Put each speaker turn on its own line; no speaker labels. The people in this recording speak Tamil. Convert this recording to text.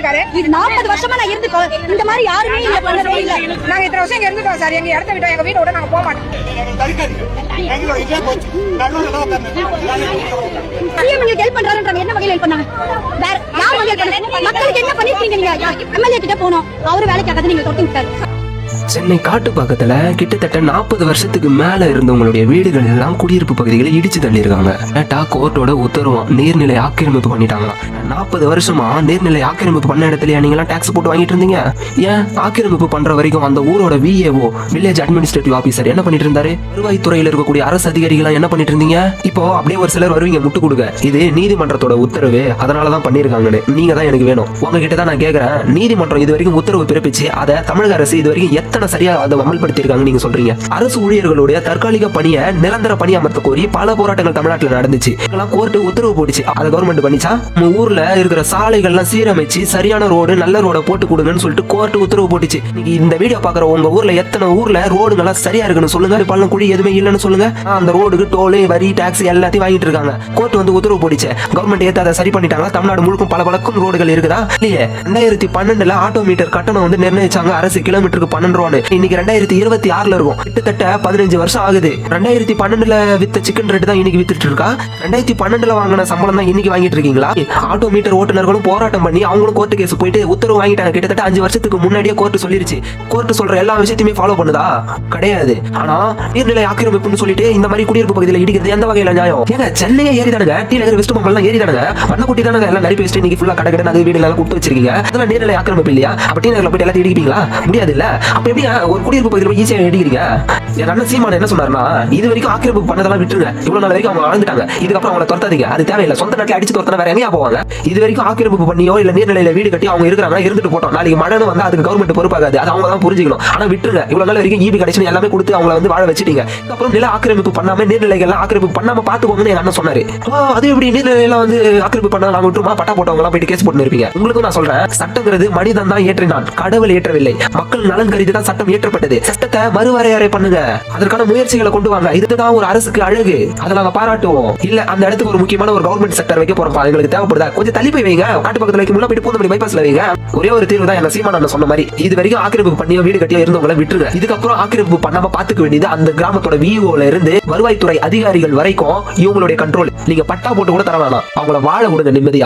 இருக்காரு.
இது 40 வருஷமா நான் இருந்துக்கோம். இந்த மாதிரி யாருமே இங்க பண்ணவே இல்ல.
நாங்க இத்தனை வருஷம் இங்க இருந்துட்டோம் சார். எங்க இடத்த விட்டோம், எங்க வீட்டை விட நாங்க போக மாட்டோம்.
சிஎம் எங்களுக்கு ஹெல்ப் பண்றாருன்றாங்க. என்ன வகையில ஹெல்ப் பண்ணாங்க? வேற யார் வகையில பண்ணாங்க? மக்களுக்கு என்ன பண்ணிருக்கீங்க நீங்க? எம்எல்ஏ கிட்ட போனோம், அவரு வேலைக்காக நீங்க தொட்டி விட்டாரு.
சென்னை காட்டுப்பாக்கத்துல கிட்டத்தட்ட 40 வருஷத்துக்கு மேல இருந்தவங்களுடைய வீடுகள் எல்லாம் குடியிருப்பு பகுதிகளை இடிச்சு தள்ளியிருக்காங்க. கோர்ட்டோட உத்தரவும் நீர்நிலை ஆக்கிரமிப்பு பண்ணிட்டாங்களாம். 40 வருஷமா நீர்நிலை ஆக்கிரமிப்பு பண்ண இடத்துல நீங்க எல்லாம் டாக்ஸ் போட்டு வாங்கிட்டு இருந்தீங்க. ஏன் ஆக்கிரமிப்பு பண்ற வரைக்கும் அந்த ஊரோட விஏஓ வில்லேஜ் அட்மினிஸ்ட்ரேட்டிவ் ஆபீசர் என்ன பண்ணிட்டு இருந்தாரு? வருவாய்த்துறையில இருக்கக்கூடிய அரசு அதிகாரிகள் என்ன பண்ணிட்டு இருந்தீங்க? இப்போ அப்படியே ஒரு சிலர் வருவீங்க முட்டு கொடுக்க, இது நீதிமன்றத்தோட உத்தரவு, அதனாலதான் பண்ணிருக்காங்கன்னு. நீங்க தான் எனக்கு வேணும். உங்ககிட்ட தான் நான் கேக்குறேன், நீதிமன்றம் இது வரைக்கும் உத்தரவு பிறப்பிச்சு அதை தமிழக அரசு இது வரைக்கும் எத்தனை சரியா அதை அமல்படுத்தி இருக்காங்க நீங்க சொல்றீங்க? அரசு ஊழியர்களுடைய தற்காலிக பணியை நிரந்தர பணி அமர்த்த கோரி பல போராட்டங்கள் தமிழ்நாட்டில் நடந்துச்சு. கோர்ட்டு உத்தரவு போட்டுச்சு, அதை கவர்மெண்ட் பண்ணிச்சா? நம்ம ஊர்ல இருக்கிற சாலைகள்லாம் சீரமைச்சு சரியான ரோடு நல்ல ரோட போட்டு கொடுங்கன்னு சொல்லிட்டு கோர்ட்டு உத்தரவு போட்டுச்சு. நீங்க இந்த வீடியோ பாக்குற உங்க ஊர்ல எத்தனை ஊர்ல ரோடுங்கெல்லாம் சரியா இருக்குன்னு சொல்லுங்க. பள்ளம் குழி எதுவுமே இல்லைன்னு சொல்லுங்க. அந்த ரோடுக்கு டோலு வரி டாக்ஸ் எல்லாத்தையும் வாங்கிட்டு இருக்காங்க. கோர்ட் வந்து உத்தரவு போட்டுச்சு, கவர்மெண்ட் ஏத்து அதை சரி பண்ணிட்டாங்களா? தமிழ்நாடு முழுக்கும் பல வழக்கும் ரோடுகள் இருக்குதா இல்லையே? 2012 ஆட்டோமீட்டர் கட்டணம் வந்து நிர்ணயிச்சாங்க, அரசு கிலோமீட்டருக்கு 12 ரூபான்னு. இன்னைக்கு 2026 இருக்கும். கிட்டத்தட்ட 15 வருஷம் ஆகுது. 2012 வித்த சிக்கன் ரேட் தான் இன்னைக்கு வித்துட்டு இருக்கா? 2012 வாங்கின சம்பளம் தான் இன்னைக்கு வாங்கிட்டு இருக்கீங்களா? ஆட்டோ மீட்டர் ஓட்டுநர்களும் போராட்டம் பண்ணி அவங்களும் கோர்ட்டு கேஸ் போயிட்டு உத்தரவு வாங்கிட்டாங்க. கிட்டத்தட்ட 5 வருஷத்துக்கு முன்னாடியே கோர்ட்டு சொல்லிருச்சு. கோர்ட்டு சொல்ற எல்லா விஷயத்தையுமே ஃபாலோ பண்ணுதா? கிடையாது. ஆனா நீர்நிலை ஆக்கிரமிப்புன்னு சொல்லிட்டு இந்த மாதிரி குடியிருப்பு பகுதியில் இடிக்கிறது எந்த வகையில நியாயம்? ஏங்க சென்னையே ஏறிதானுங்க, டி நகர் வெஸ்ட் பம்பல்லாம் ஏறிதானுங்க, வண்ணக்குட்டி தானுங்க எல்லாம் நரிப்பு வச்சுட்டு இன்னைக்கு ஃபுல்லா கடை நகை வீடு எல்லாம் கொடுத்து வச்சிருக்கீங்க. அதெல்லாம் நீர்நிலை ஆக்கிரமிப்பு இல்லையா? அப்ப டி நகர்ல போயிட்டு எல்லாத்தையும் இடிப்பீங்களா? முடியாது இல்ல. அப்ப எப்படி ஒரு குடியிருப்பு பகுதியில் ஈஸியா இடிக்கிறீங்க? என் அண்ணன் சீமான் என்ன சொன்னாருன்னா, இது வரைக்கும் ஆக்கிரமிப்பு பண்ணதெல்லாம் விட்டுருங்க, இவ்வளவு நாள் வரைக்கும் அவங்க வாழ்ந்துட்டாங்க, இதுக்கப்புறம் அவங்களை துரத்தாதீங்க, அது தேவையில்லை. சொந்த நாட்டில் அடிச்சு துரத்தனா வேற எங்கேயா போவாங்க? இது வரைக்கும் ஆக்கிரமிப்பு பண்ணியோ இல்ல நீர்நிலையில வீடு கட்டி அவங்க இருக்கிறாங்க, இருந்துட்டு போட்டோம். நாளைக்கு மழைன்னு வந்தா அதுக்கு கவர்மெண்ட் பொறுப்பாகாது, அது அவங்க தான் புரிஞ்சுக்கணும். ஆனா விட்டுருங்க, இவ்வளவு நாள் வரைக்கும் ஈபி கனெக்ஷன் எல்லாமே கொடுத்து அவங்களை வந்து வாழ வச்சுட்டீங்க. அப்புறம் நில ஆக்கிரமிப்பு பண்ணாம நீர்நிலைகள் ஆக்கிரமிப்பு பண்ணாம பாத்துக்கோங்கன்னு என் அண்ணன் சொன்னாரு. அது எப்படி நீர்நிலையெல்லாம் வந்து ஆக்கிரமிப்பு பண்ணா நாங்க விட்டுருமா? பட்டா போட்டவங்க எல்லாம் போயிட்டு கேஸ் போட்டு இருப்பீங்க. உங்களுக்கும் நான் சொல்றேன், சட்டங்கிறது மனிதன் தான் ஏற்றினான், கடவுள் ஏற்றவில்லை. மக்கள் நலன் கருதி தான் சட்டம் ஏற்றப்பட்டது. சட்டத்தை மறுவரையறை பண்ணுங்க, அதற்கான முயற்சிகளை கொண்டு வாங்க. இதுதான் ஒரு அரசுக்கு அழகு, அதை நாங்க பாராட்டுவோம். இல்ல அந்த இடத்துக்கு ஒரு முக்கியமான ஒரு கவர்மெண்ட் செக்டர் வைக்க போறோம், எங்களுக்கு தேவைப்படுதா? கொஞ்சம் தள்ளி போய் வைங்க, காட்டு பக்கத்துல வைக்க முன்னாடி போயிட்டு பூந்தமல்லி பைபாஸ்ல வைங்க. ஒரே ஒரு தீர்வு தான், என்ன சீமான் சொன்ன மாதிரி, இது வரைக்கும் ஆக்கிரமிப்பு பண்ணியோ வீடு கட்டியோ இருந்தவங்களை விட்டுருங்க. இதுக்கப்புறம் ஆக்கிரமிப்பு பண்ணாம பாத்துக்க வேண்டியது அந்த கிராமத்தோட விஓல இருந்து வருவாய்த்துறை அதிகாரிகள் வரைக்கும் இவங்களுடைய கண்ட்ரோல். நீங்க பட்டா போட்டு கூட தர வேணாம், அவங்கள வாழ விடுங்க நிம்மதியா.